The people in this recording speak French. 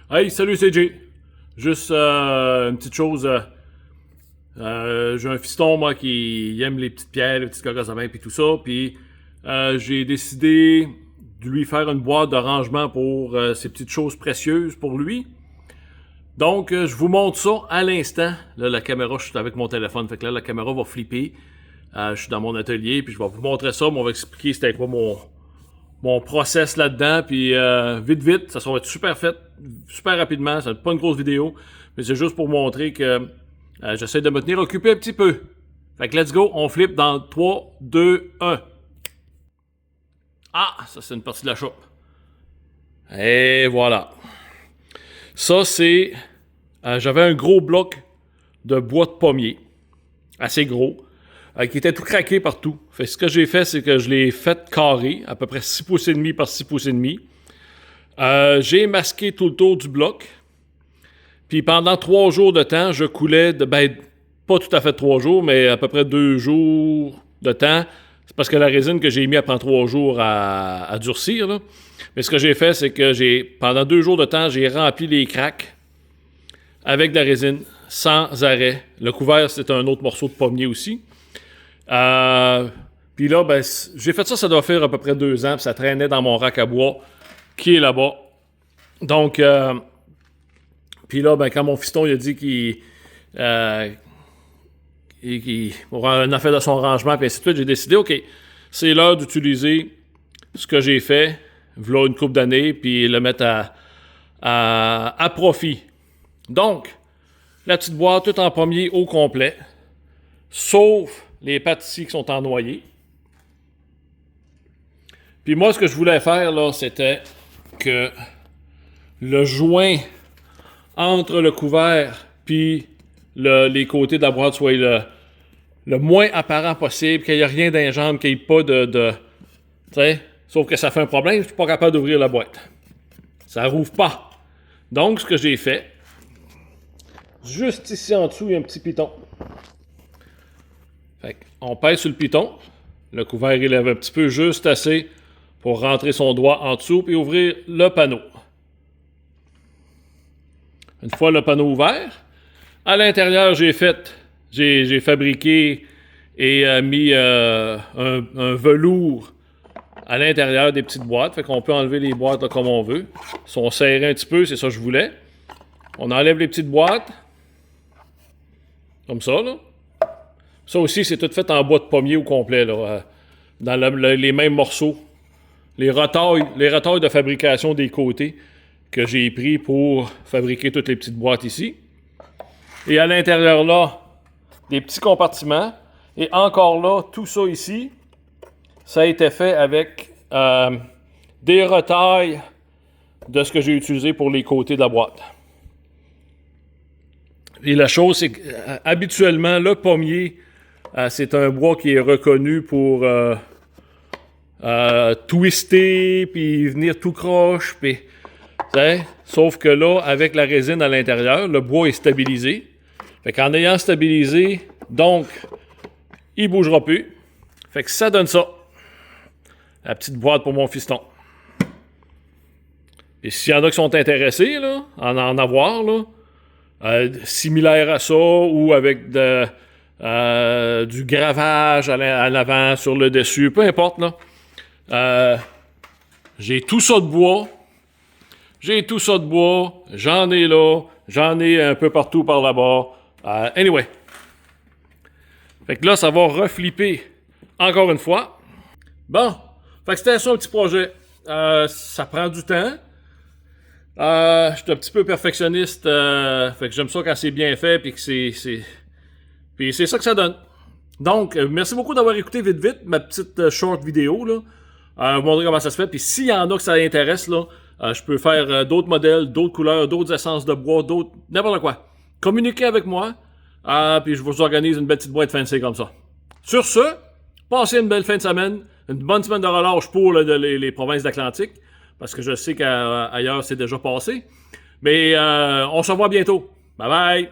Hey, salut, c'est Jay. Juste une petite chose. J'ai un fiston, moi, qui aime les petites pierres, les petites coquilles à main, puis tout ça. Puis j'ai décidé de lui faire une boîte de rangement pour ces petites choses précieuses pour lui. Donc, je vous montre ça à l'instant. Là, la caméra, je suis avec mon téléphone. Fait que là, la caméra va flipper. Je suis dans mon atelier, puis je vais vous montrer ça. Mais on va expliquer c'était quoi mon process là-dedans, puis vite, ça va être super fait, super rapidement, ça va être pas une grosse vidéo, mais c'est juste pour montrer que j'essaie de me tenir occupé un petit peu. Fait que let's go, on flippe dans 3, 2, 1. Ah, ça c'est une partie de la chope. Et voilà. Ça c'est... j'avais un gros bloc de bois de pommier, assez gros, qui était tout craqué partout. Fait que ce que j'ai fait, c'est que je l'ai fait carré, à peu près 6 pouces et demi par 6 pouces et demi. J'ai masqué tout le tour du bloc. Puis pendant 3 jours de temps, je coulais, pas tout à fait 3 jours, mais à peu près 2 jours de temps. C'est parce que la résine que j'ai mis, elle prend 3 jours à durcir, là. Mais ce que j'ai fait, c'est que pendant 2 jours de temps, j'ai rempli les cracks avec de la résine, sans arrêt. Le couvert, c'est un autre morceau de pommier aussi. Puis là, j'ai fait ça doit faire à peu près 2 ans, puis ça traînait dans mon rack à bois qui est là-bas. Donc, puis là, quand mon fiston il a dit qu'il aura un affaire de son rangement, puis ainsi de suite, j'ai décidé, OK, c'est l'heure d'utiliser ce que j'ai fait, voilà une couple d'années, puis le mettre à profit. Donc, la petite boîte, tout en pommier au complet, sauf les pattes ici qui sont en noyer. Puis moi, ce que je voulais faire, là, c'était que le joint entre le couvert puis les côtés de la boîte soit le moins apparent possible, qu'il n'y ait rien d'injambe, qu'il n'y ait pas de tu sais, sauf que ça fait un problème, je suis pas capable d'ouvrir la boîte. Ça rouvre pas. Donc, ce que j'ai fait, juste ici en dessous, il y a un petit piton. Fait qu'on pèse sur le piton. Le couvert, il lève un petit peu, juste assez pour rentrer son doigt en dessous et ouvrir le panneau. Une fois le panneau ouvert, à l'intérieur, j'ai fabriqué et mis un velours à l'intérieur des petites boîtes. Fait qu'on peut enlever les boîtes là, comme on veut. Ils sont serrés un petit peu, c'est ça que je voulais. On enlève les petites boîtes. Comme ça, là. Ça aussi, c'est tout fait en bois de pommier au complet, là. Dans les mêmes morceaux. Les retailles de fabrication des côtés que j'ai pris pour fabriquer toutes les petites boîtes ici. Et à l'intérieur là, des petits compartiments. Et encore là, tout ça ici, ça a été fait avec des retailles de ce que j'ai utilisé pour les côtés de la boîte. Et la chose, c'est qu'habituellement, le pommier, c'est un bois qui est reconnu pour twister, puis venir tout croche, puis... Sauf que là, avec la résine à l'intérieur, le bois est stabilisé. Fait qu'en ayant stabilisé, donc, il bougera plus. Fait que ça donne ça. La petite boîte pour mon fiston. Et s'il y en a qui sont intéressés, là, en avoir, là, similaire à ça, ou avec du gravage à l'avant, sur le dessus, peu importe, là. J'ai tout ça de bois. J'en ai là, j'en ai un peu partout par là-bas. Anyway. Fait que là, ça va reflipper encore une fois. Bon, fait que c'était ça un petit projet. Ça prend du temps. Je suis un petit peu perfectionniste. Fait que j'aime ça quand c'est bien fait, puis que puis c'est ça que ça donne. Donc, merci beaucoup d'avoir écouté vite ma petite short vidéo, là. Vous montrer comment ça se fait. Puis s'il y en a que ça intéresse, là, je peux faire d'autres modèles, d'autres couleurs, d'autres essences de bois, n'importe quoi. Communiquez avec moi, puis je vous organise une belle petite boîte fancy comme ça. Sur ce, passez une belle fin de semaine, une bonne semaine de relâche pour les provinces d'Atlantique, parce que je sais qu'ailleurs c'est déjà passé. Mais on se revoit bientôt. Bye bye!